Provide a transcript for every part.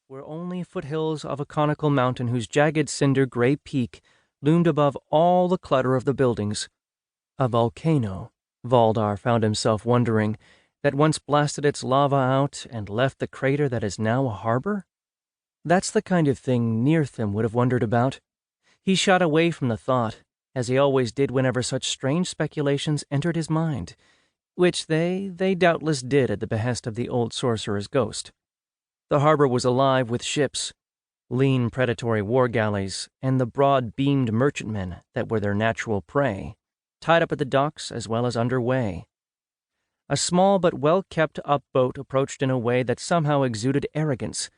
were only foothills of a conical mountain whose jagged cinder gray peak loomed above all the clutter of the buildings. A volcano, Valdar found himself wondering, that once blasted its lava out and left the crater that is now a harbor? That's the kind of thing Nyrthim would have wondered about. He shot away from the thought, as he always did whenever such strange speculations entered his mind, which they doubtless did at the behest of the old sorcerer's ghost. The harbor was alive with ships, lean predatory war galleys, and the broad-beamed merchantmen that were their natural prey, tied up at the docks as well as under way. A small but well-kept-up boat approached in a way that somehow exuded arrogance.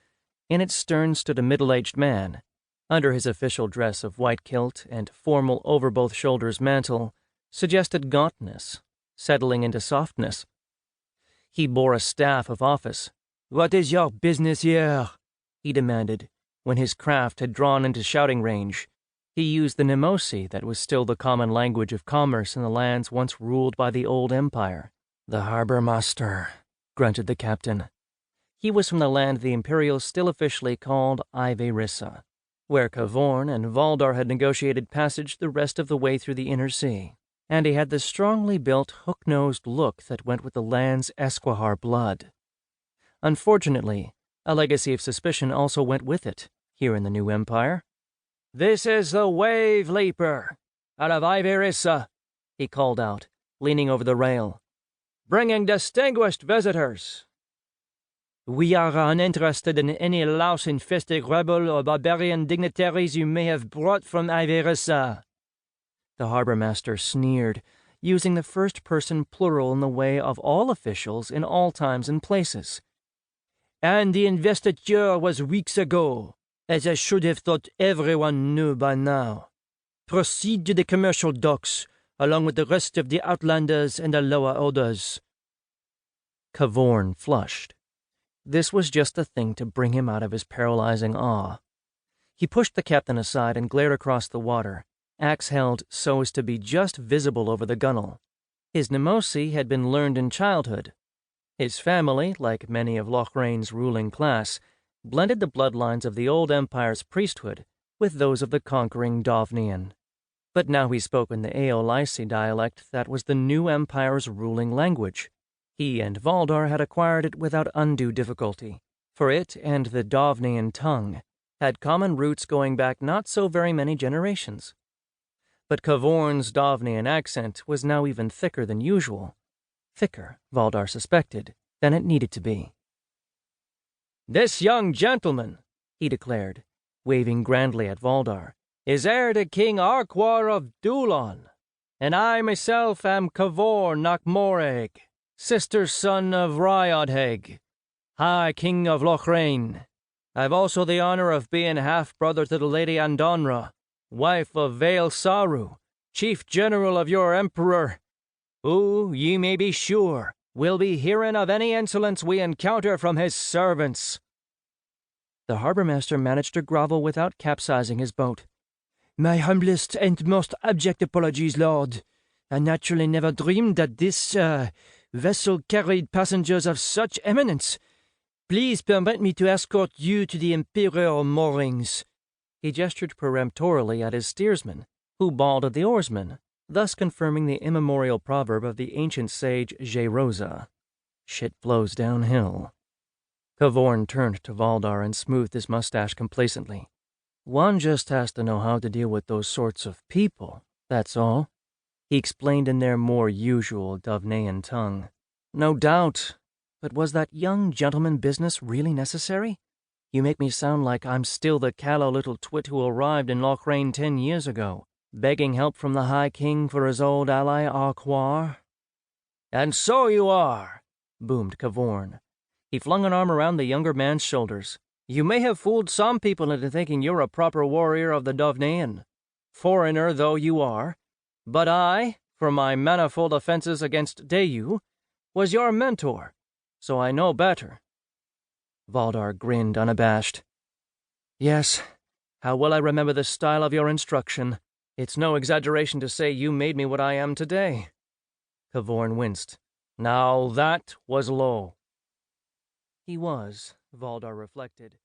In its stern stood a middle-aged man, under his official dress of white kilt and formal over-both-shoulders mantle, suggested gauntness, settling into softness. He bore a staff of office. "What is your business here?" he demanded, when his craft had drawn into shouting range. He used the Nemosi that was still the common language of commerce in the lands once ruled by the old empire. "The harbor master," grunted the captain. He was from the land the Imperials still officially called Schaerisa, where Kvorn and Valdar had negotiated passage the rest of the way through the inner sea, and he had the strongly built, hook-nosed look that went with the land's Esquihar blood. Unfortunately, a legacy of suspicion also went with it, here in the new empire. "This is the Wave Leaper, out of Schaerisa," he called out, leaning over the rail, "bringing distinguished visitors." "We are uninterested in any louse-infested rebel or barbarian dignitaries you may have brought from Schaerisa," the harbor master sneered, using the first-person plural in the way of all officials in all times and places. "And the investiture was weeks ago, as I should have thought everyone knew by now. Proceed to the commercial docks, along with the rest of the Outlanders and the lower orders." Kvorn flushed. This was just the thing to bring him out of his paralyzing awe. He pushed the captain aside and glared across the water, axe held so as to be just visible over the gunwale. His Nemosi had been learned in childhood. His family, like many of Lochrain's ruling class, blended the bloodlines of the old empire's priesthood with those of the conquering Dovnian. But now he spoke in the Aeolisi dialect that was the new empire's ruling language. He and Valdar had acquired it without undue difficulty, for it and the Dovnian tongue had common roots going back not so very many generations. But Kvorn's Dovnian accent was now even thicker than usual. Thicker, Valdar suspected, than it needed to be. "This young gentleman," he declared, waving grandly at Valdar, "is heir to King Arquar of Dhulon, and I myself am Kvorn nach Morhaig, sister son of Riodhaig, High King of Lochrain. I've also the honor of being half-brother to the Lady Andonra, wife of Vale Saru, chief general of your emperor, who, ye may be sure, will be hearing of any insolence we encounter from his servants." The harbor master managed to grovel without capsizing his boat. "My humblest and most abject apologies, Lord. I naturally never dreamed that this, vessel carried passengers of such eminence. Please permit me to escort you to the imperial moorings." He gestured peremptorily at his steersman, who bawled at the oarsman, thus confirming the immemorial proverb of the ancient sage Schaerisa, "Shit flows downhill." Kvorn turned to Valdar and smoothed his mustache complacently. "One just has to know how to deal with those sorts of people, that's all," he explained in their more usual Dovnaean tongue. "No doubt. But was that young gentleman business really necessary? You make me sound like I'm still the callow little twit who arrived in Lochrain 10 years ago, begging help from the High King for his old ally Arquar." "And so you are," boomed Kvorn. He flung an arm around the younger man's shoulders. "You may have fooled some people into thinking you're a proper warrior of the Dovnaean, foreigner though you are, but I, for my manifold offenses against Dayu, was your mentor, so I know better." Valdar grinned unabashed. "Yes, how well I remember the style of your instruction. It's no exaggeration to say you made me what I am today." Kvorn winced. "Now that was low." He was, Valdar reflected,